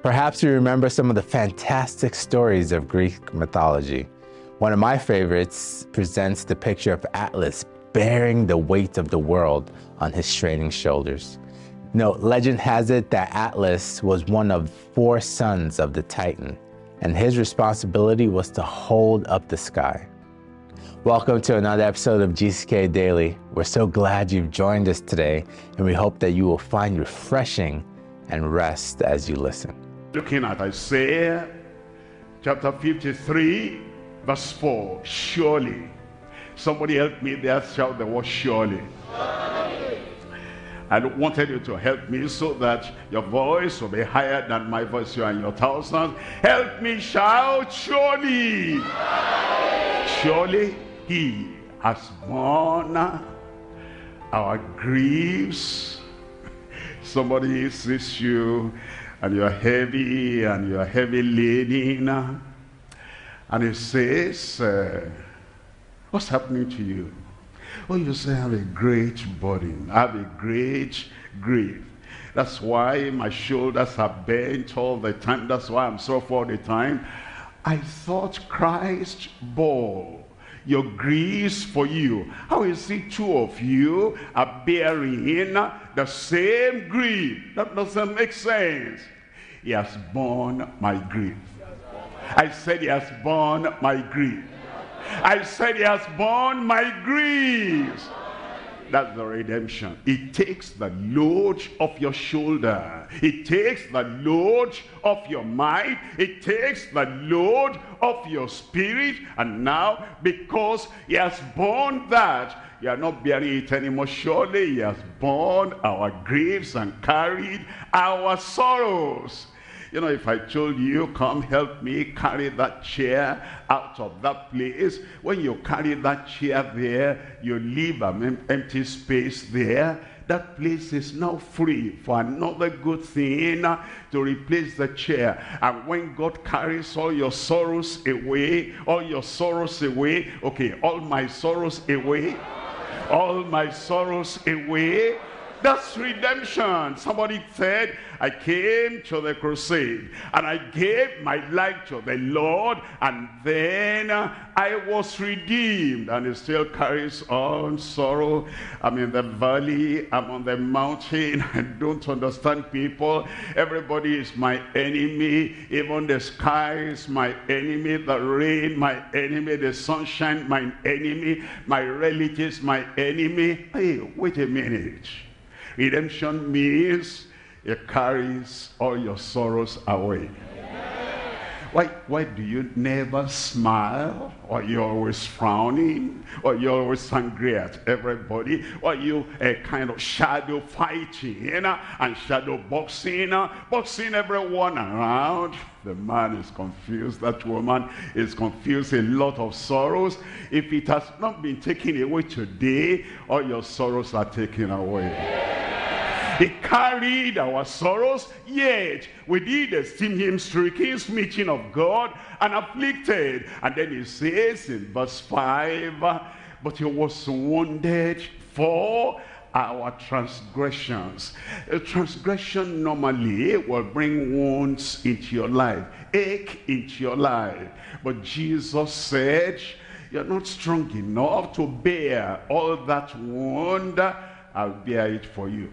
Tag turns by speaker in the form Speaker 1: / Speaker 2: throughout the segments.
Speaker 1: Perhaps you remember some of the fantastic stories of Greek mythology. One of my favorites presents the picture of Atlas bearing the weight of the world on his straining shoulders. Legend has it that Atlas was one of 4 sons of the Titan, and his responsibility was to hold up the sky. Welcome to another episode of GCK Daily. We're so glad you've joined us today, and we hope that you will find refreshing and rest as you listen.
Speaker 2: Looking at Isaiah chapter 53 verse 4, surely. Somebody help me there, shout the word surely. I wanted you to help me so that your voice will be higher than my voice. You and your thousands. Help me shout surely. Surely he has borne our griefs. Somebody sees you and you're heavy and you're heavy laden, and he says, what's happening to you? Oh, you say, I have a great burden, I have a great grief. That's why my shoulders are bent all the time. That's why I'm sorrowful all the time. I thought Christ bore your griefs for you. How is it 2 of you are bearing the same grief? That doesn't make sense. He has borne my grief. I said he has borne my grief. I said he has borne my griefs. That's the redemption. It takes the load off your shoulder. It takes the load off your mind. It takes the load off your spirit. And now, because he has borne that, you are not bearing it anymore. Surely he has borne our griefs and carried our sorrows. You know, if I told you, come help me carry that chair out of that place, when you carry that chair there, you leave an empty space there. That place is now free for another good thing to replace the chair. And when God carries all your sorrows away, okay, all my sorrows away, all my sorrows away, that's redemption. Somebody said, I came to the crusade and I gave my life to the Lord, and then I was redeemed. And it still carries on sorrow. I'm in the valley, I'm on the mountain. I don't understand people. Everybody is my enemy. Even the sky is my enemy. The rain, my enemy. The sunshine, my enemy. My relatives, my enemy. Hey, wait a minute. Redemption means it carries all your sorrows away. Why do you never smile? Or you're always frowning? Or you're always angry at everybody? Or you kind of shadow fighting and shadow boxing everyone around? The man is confused. That woman is confused. A lot of sorrows. If it has not been taken away today, all your sorrows are taken away. He carried our sorrows, yet we did esteem him stricken, smitten of God, and afflicted. And then he says in verse 5, but he was wounded for our transgressions. A transgression normally will bring wounds into your life, ache into your life. But Jesus said, you're not strong enough to bear all that wound. I'll bear it for you.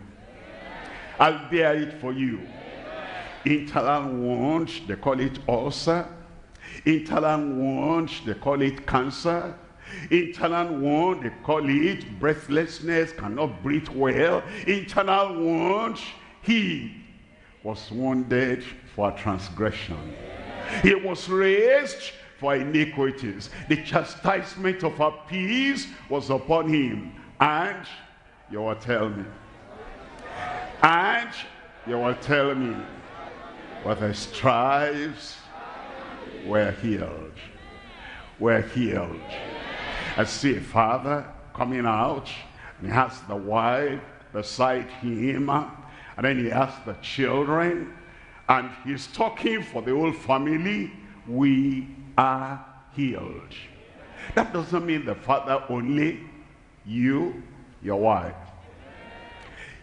Speaker 2: I'll bear it for you. Internal wound, they call it ulcer. Internal wound, they call it cancer. Internal wound, they call it breathlessness, cannot breathe well. Internal wound, he was wounded for transgression. He was raised for iniquities. The chastisement of our peace was upon him. And you will tell me. And you will tell me, with his stripes we're healed. We're healed. I see a father coming out, and he has the wife beside him, and then he has the children, and he's talking for the whole family. We are healed. That doesn't mean the father only. You, your wife.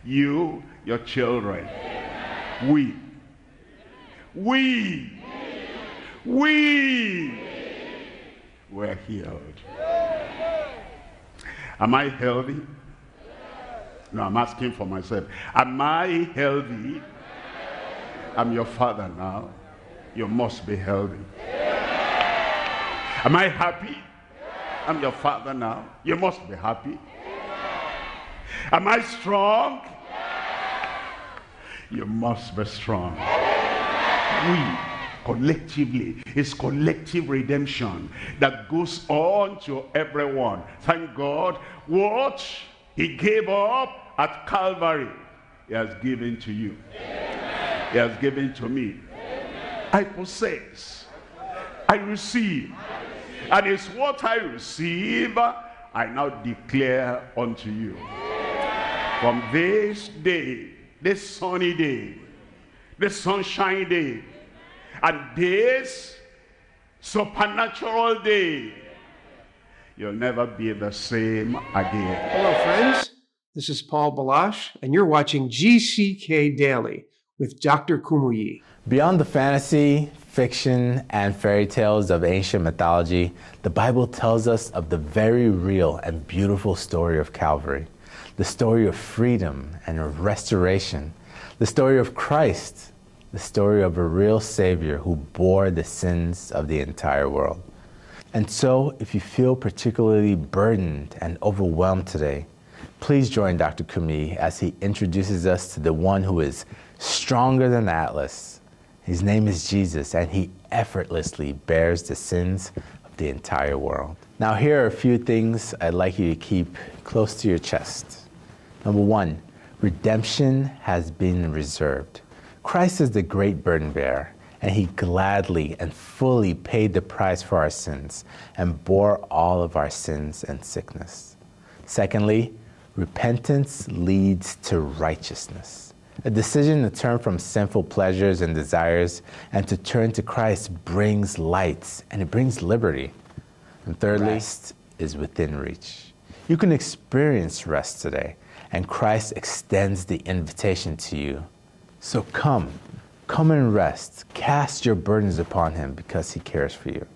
Speaker 2: You, your children. we were healed. Am I healthy? No, I'm asking for myself. Am I healthy? I'm your father now. You must be healthy. Am I happy? I'm your father now. You must be happy. Am I strong? You must be strong. We collectively, it's collective redemption that goes on to everyone. Thank God, what he gave up at Calvary, he has given to you. Amen. He has given to me. Amen. I possess, I receive, and it's what I receive I now declare unto you. From this day, this sunny day, this sunshine day, and this supernatural day, you'll never be the same again.
Speaker 3: Hello, friends. This is Paul Balash, and you're watching GCK Daily with Dr. Kumuyi.
Speaker 1: Beyond the fantasy, fiction, and fairy tales of ancient mythology, the Bible tells us of the very real and beautiful story of Calvary, the story of freedom and of restoration, the story of Christ, the story of a real Savior who bore the sins of the entire world. And so, if you feel particularly burdened and overwhelmed today, please join Dr. Kumuyi as he introduces us to the one who is stronger than Atlas. His name is Jesus, and he effortlessly bears the sins of the entire world. Now, here are a few things I'd like you to keep close to your chest. Number one, redemption has been reserved. Christ is the great burden bearer, and he gladly and fully paid the price for our sins and bore all of our sins and sickness. Secondly, repentance leads to righteousness. A decision to turn from sinful pleasures and desires and to turn to Christ brings light, and it brings liberty. And thirdly, rest is within reach. You can experience rest today, and Christ extends the invitation to you. So come and rest. Cast your burdens upon him because he cares for you.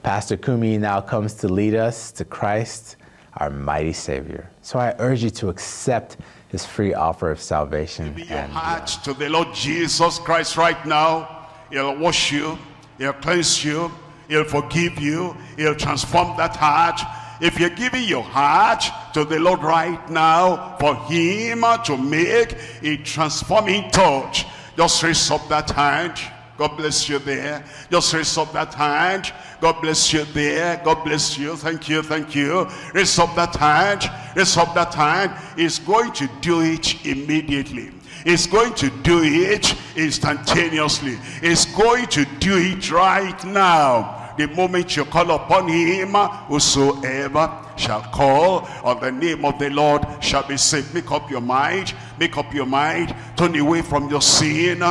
Speaker 1: Pastor Kumuyi now comes to lead us to Christ, our mighty Savior. So I urge you to accept his free offer of salvation.
Speaker 2: Give your heart to the Lord Jesus Christ right now. He'll wash you, he'll cleanse you, he'll forgive you, he'll transform that heart. If you're giving your heart to the Lord right now for him to make a transforming touch, just raise up that hand. God bless you there. Just raise up that hand. God bless you there. God bless you. Thank you. Thank you. Raise up that hand. Raise up that hand. He's going to do it immediately. He's going to do it instantaneously. He's going to do it right now. The moment you call upon him, whosoever shall call on the name of the Lord shall be saved. Make up your mind. Make up your mind. Turn away from your sin.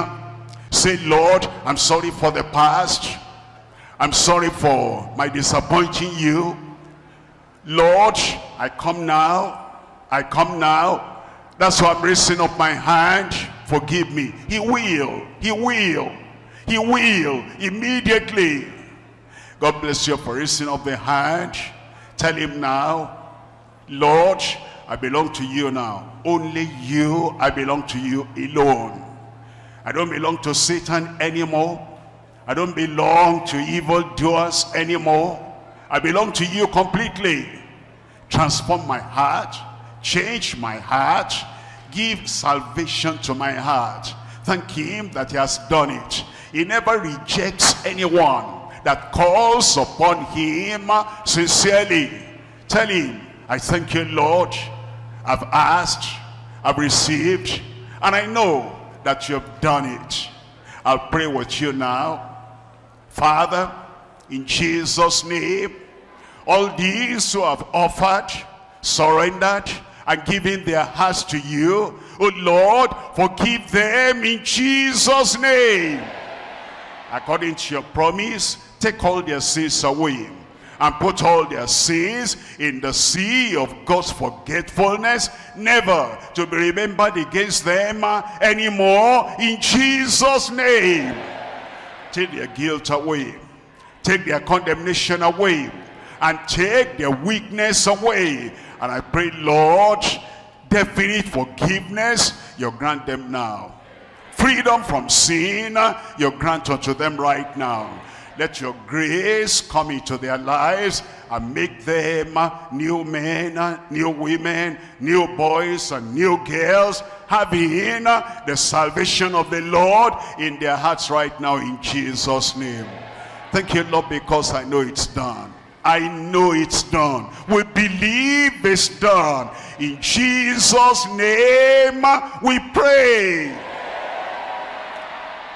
Speaker 2: Say, Lord, I'm sorry for the past. I'm sorry for my disappointing you. Lord, I come now. I come now. That's why I'm raising up my hand. Forgive me. He will. He will. He will. Immediately. God bless you for raising up the hand. Tell him now, Lord, I belong to you now. Only you, I belong to you alone. I don't belong to Satan anymore. I don't belong to evildoers anymore. I belong to you completely. Transform my heart. Change my heart. Give salvation to my heart. Thank him that he has done it. He never rejects anyone that calls upon him sincerely. Tell him, I thank you, Lord. I've asked, I've received, and I know that you've done it. I'll pray with you now. Father, in Jesus' name, all these who have offered, surrendered, and given their hearts to you, oh Lord, forgive them in Jesus' name. According to your promise, take all their sins away and put all their sins in the sea of God's forgetfulness, never to be remembered against them anymore, in Jesus' name. take their guilt away, take their condemnation away, and take their weakness away. And I pray, Lord, definite forgiveness, you grant them now. Freedom from sin, you grant unto them right now. Let your grace come into their lives and make them new men, new women, new boys and new girls, having the salvation of the Lord in their hearts right now in Jesus' name. Thank you, Lord, because I know it's done. I know it's done. We believe it's done. In Jesus' name we pray.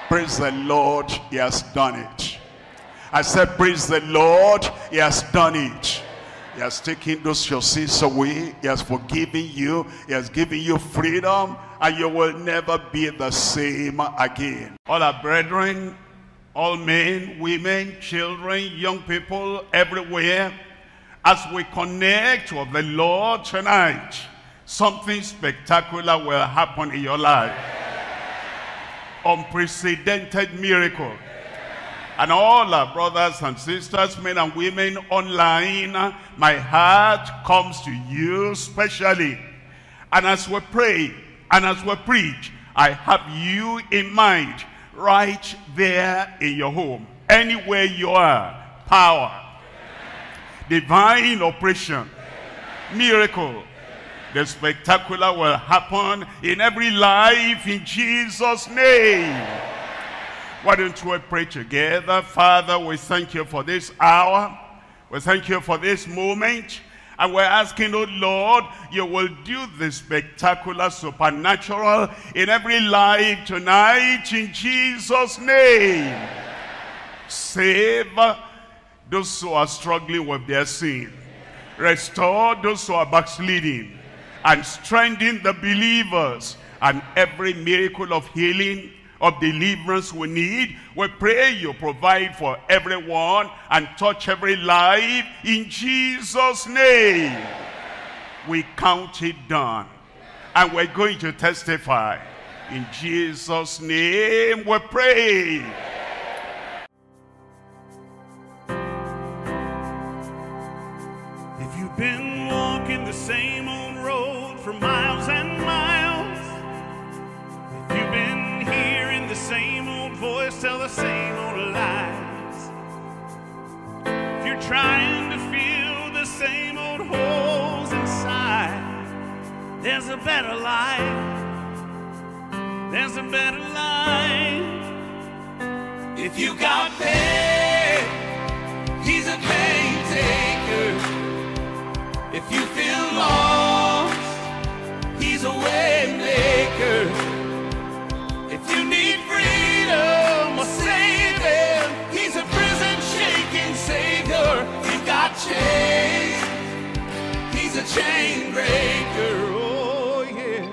Speaker 2: Praise the Lord, he has done it. I said, praise the Lord, he has done it. He has taken those your sins away. He has forgiven you. He has given you freedom, and you will never be the same again. All our brethren, all men, women, children, young people, everywhere, as we connect with the Lord tonight, something spectacular will happen in your life. Unprecedented miracle. And all our brothers and sisters, men and women online, my heart comes to you specially. And as we pray, and as we preach, I have you in mind right there in your home. Anywhere you are, power, divine operation, miracle. The spectacular will happen in every life in Jesus' name. Why don't we pray together? Father, we thank you for this hour. We thank you for this moment. And we're asking, oh Lord, you will do the spectacular, supernatural in every life tonight in Jesus' name. Save those who are struggling with their sin. Restore those who are backsliding. And strengthen the believers. And every miracle of healing, of deliverance we need, we pray you provide for everyone and touch every life in Jesus' name. We count it done, and we're going to testify. In Jesus' name we pray.
Speaker 4: If you've been walking the same old road for miles and miles, if you've been hearing the same old voice tell the same old lies, if you're trying to fill the same old holes inside, there's a better life. There's a better life. If you got pain, he's a pain taker. If you feel lost, he's a way maker. If you need freedom or saving, he's a prison-shaking savior. If you got chains, he's a chain breaker. Oh yeah.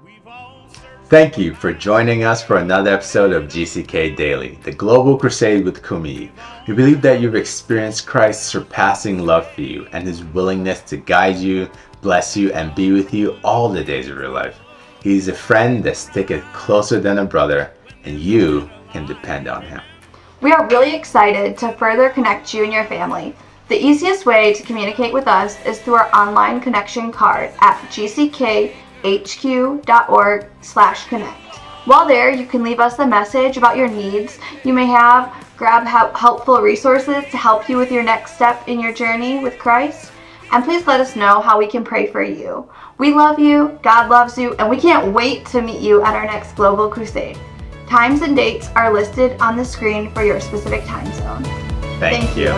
Speaker 4: We've all searched.
Speaker 1: Thank you for joining us for another episode of GCK Daily, the Global Crusade with Kumuyi. We believe that you've experienced Christ's surpassing love for you and his willingness to guide you, bless you, and be with you all the days of your life. He's a friend that sticketh closer than a brother, and you can depend on him.
Speaker 5: We are really excited to further connect you and your family. The easiest way to communicate with us is through our online connection card at gckhq.org/connect. While there, you can leave us a message about your needs you may have, grab helpful resources to help you with your next step in your journey with Christ, and please let us know how we can pray for you. We love you, God loves you, and we can't wait to meet you at our next Global Crusade. Times and dates are listed on the screen for your specific time zone.
Speaker 1: Thank you.